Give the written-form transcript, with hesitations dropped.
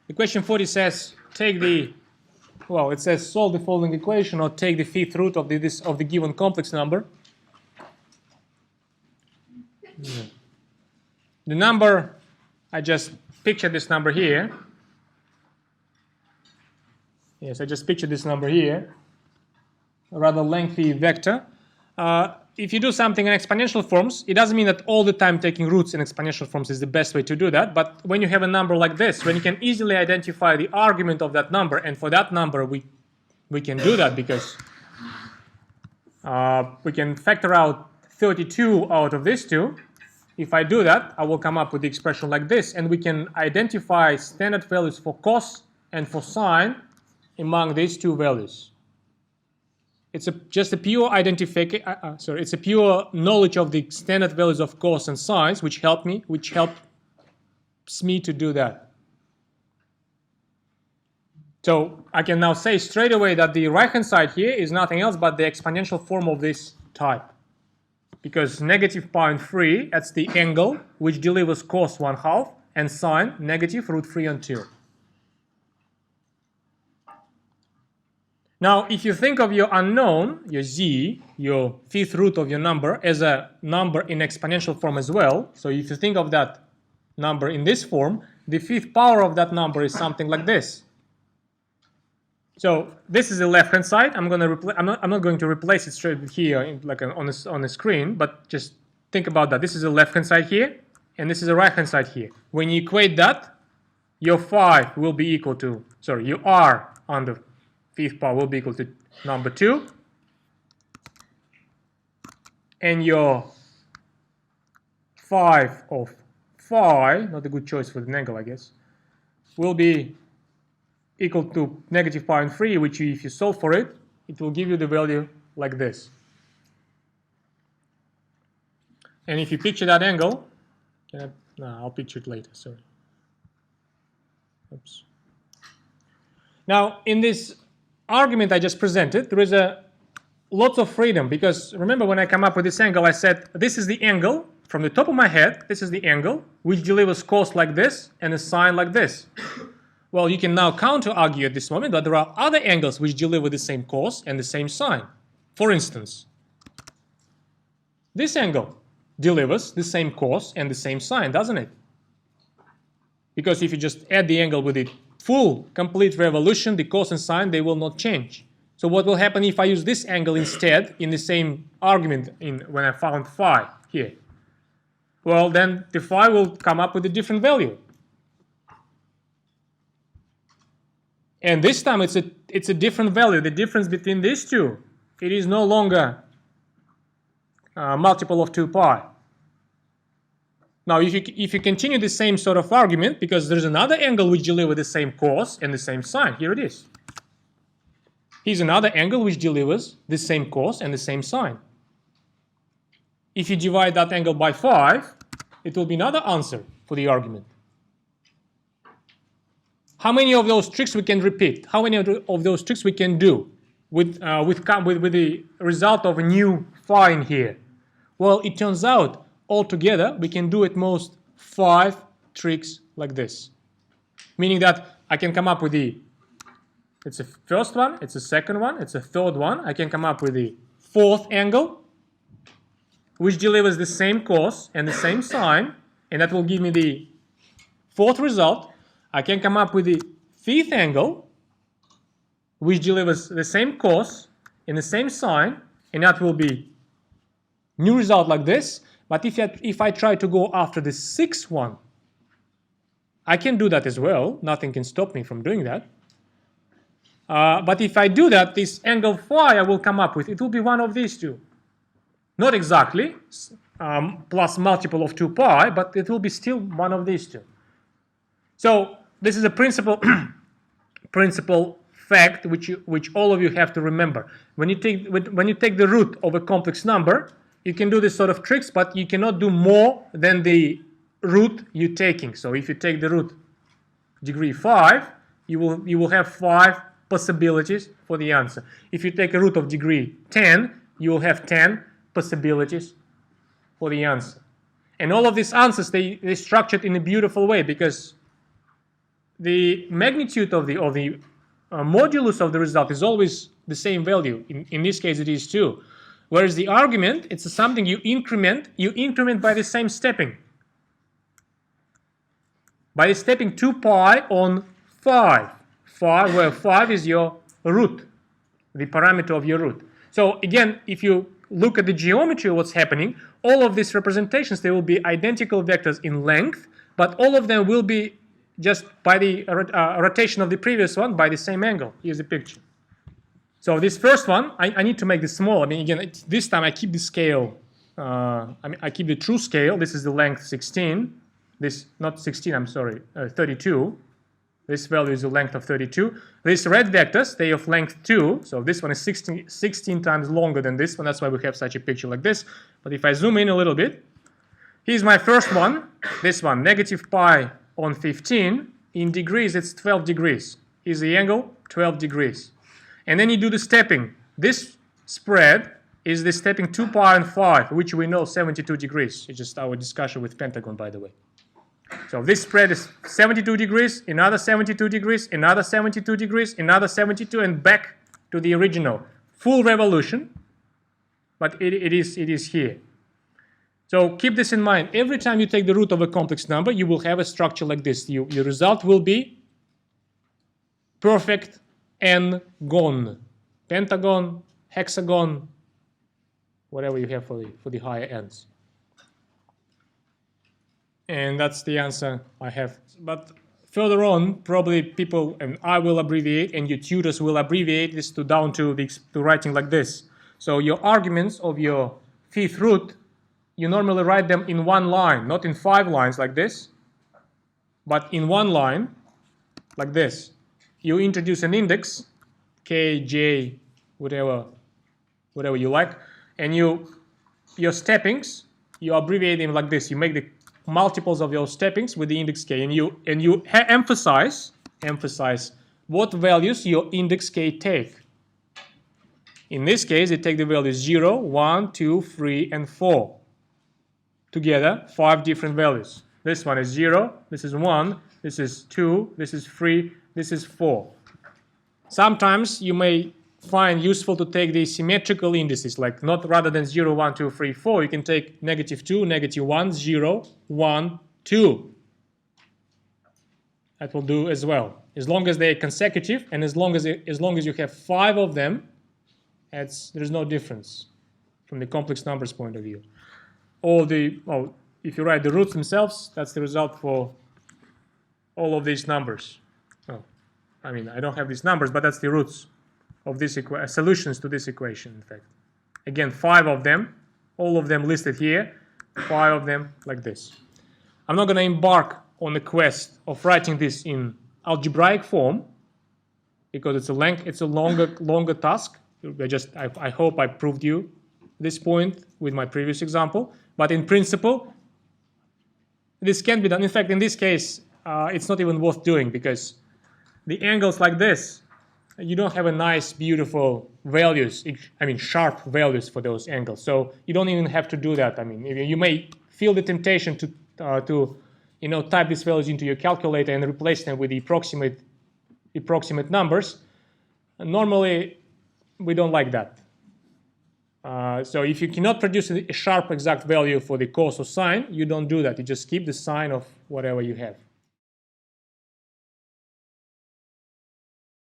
The question 40 says take the, well, it says solve the following equation or take the fifth root of the given complex number. Yeah. The number, I just pictured this number here. Yes, I just pictured this number here. A rather lengthy vector. If you do something in exponential forms, it doesn't mean that all the time taking roots in exponential forms is the best way to do that. But when you have a number like this, when you can easily identify the argument of that number, and for that number we can do that because we can factor out 32 out of these two. If I do that, I will come up with the expression like this, and we can identify standard values for cos and for sine among these two values. It's just a pure identification. It's a pure knowledge of the standard values of cos and sines, which helps me to do that. So I can now say straight away that the right-hand side here is nothing else but the exponential form of this type, because negative pi on 3, that's the angle which delivers cos 1/2 and sine negative root 3 on 2. Now, if you think of your unknown, your z, your fifth root of your number, as a number in exponential form as well, so if you think of that number in this form, the fifth power of that number is something like this. So this is the left-hand side. I'm not going to replace it straight here on the screen, but just think about that. This is the left-hand side here, and this is the right-hand side here. When you equate that, your 5 will be equal to, your r on the fifth power will be equal to number 2, and your 5 of phi, not a good choice for the angle, I guess, will be equal to negative pi on 3, which if you solve for it, it will give you the value like this. And if you picture that angle, I'll picture it later, sorry. Oops. Now, in this argument I just presented, there is lots of freedom, because remember when I come up with this angle, I said this is the angle from the top of my head, this is the angle which delivers cos like this and a sine like this. Well, you can now counter-argue at this moment that there are other angles which deliver the same cos and the same sine. For instance, this angle delivers the same cos and the same sine, doesn't it? Because if you just add the angle with the full complete revolution, the cos and sine, they will not change. So what will happen if I use this angle instead in the same argument when I found phi here? Well, then the phi will come up with a different value. And this time it's a different value. The difference between these two, it is no longer a multiple of 2 pi. Now, if you continue the same sort of argument, because there's another angle which delivers the same cos and the same sine. Here it is. Here's another angle which delivers the same cos and the same sine. If you divide that angle by 5, it will be another answer for the argument. How many of those tricks we can repeat? How many of those tricks we can do with the result of a new phi in here? Well, it turns out altogether we can do at most 5 tricks like this. Meaning that I can come up with it's a first one, it's a second one, it's a third one. I can come up with the fourth angle, which delivers the same cos and the same sine, and that will give me the fourth result. I can come up with the fifth angle, which delivers the same cos and the same sine, and that will be new result like this. But if I try to go after the sixth one, I can do that as well. Nothing can stop me from doing that. But if I do that, this angle phi I will come up with, it will be one of these two. Not exactly, plus multiple of 2 pi, but it will be still one of these two. So this is a principal fact which all of you have to remember. When you take the root of a complex number, you can do this sort of tricks, but you cannot do more than the root you're taking. So if you take the root degree 5, you will have 5 possibilities for the answer. If you take a root of degree 10, you will have 10 possibilities for the answer. And all of these answers, they're structured in a beautiful way, because the magnitude of the modulus of the result is always the same value. In this case, it is 2. Whereas the argument, it's something you increment by the same stepping. By stepping 2 pi on 5. 5, where 5 is your root, the parameter of your root. So again, if you look at the geometry of what's happening, all of these representations, they will be identical vectors in length, but all of them will be just by the rotation of the previous one by the same angle. Here's the picture. So this first one, I need to make this small. I mean, again, this time I keep the scale. I keep the true scale. This is the length 16. This, not 16, I'm sorry, 32. This value is the length of 32. These red vectors, they of length 2. So this one is 16 times longer than this one. That's why we have such a picture like this. But if I zoom in a little bit, here's my first one. This one, negative pi on 15. In degrees, it's 12 degrees. Here's the angle, 12 degrees. And then you do the stepping. This spread is the stepping 2 pi and 5, which we know 72 degrees. It's just our discussion with Pentagon, by the way. So this spread is 72 degrees, another 72 degrees, another 72 degrees, another 72, and back to the original. Full revolution, but it is here. So keep this in mind. Every time you take the root of a complex number, you will have a structure like this. Your result will be perfect n-gon, pentagon, hexagon, whatever you have for the higher ends. And that's the answer I have. But further on, probably people, and I will abbreviate, and your tutors will abbreviate this down to writing like this. So your arguments of your fifth root, you normally write them in one line, not in 5 lines like this, but in one line like this. You introduce an index, k, j, whatever you like, and your steppings, you abbreviate them like this. You make the multiples of your steppings with the index k, and you emphasize what values your index k take. In this case, it take the values 0, 1, 2, 3, and 4. Together, 5 different values. This one is 0, this is 1, this is 2, this is 3, this is 4. Sometimes you may find useful to take the symmetrical indices, like not rather than 0, 1, 2, 3, 4, you can take -2, -1, 0, 1, 2. That will do as well. As long as they're consecutive, and as long as you have 5 of them, there's no difference from the complex numbers point of view. If you write the roots themselves, that's the result for all of these numbers. I mean, I don't have these numbers, but that's the roots of this solutions to this equation, in fact. Again, 5 of them, all of them listed here, 5 of them like this. I'm not going to embark on the quest of writing this in algebraic form, because it's a longer task. I hope I proved you this point with my previous example. But in principle, this can be done. In fact, in this case, it's not even worth doing, because the angles like this, you don't have a nice, beautiful values, sharp values for those angles. So you don't even have to do that. I mean, you may feel the temptation to type these values into your calculator and replace them with the approximate numbers. And normally, we don't like that. So if you cannot produce a sharp exact value for the cos or sine, you don't do that. You just keep the sign of whatever you have.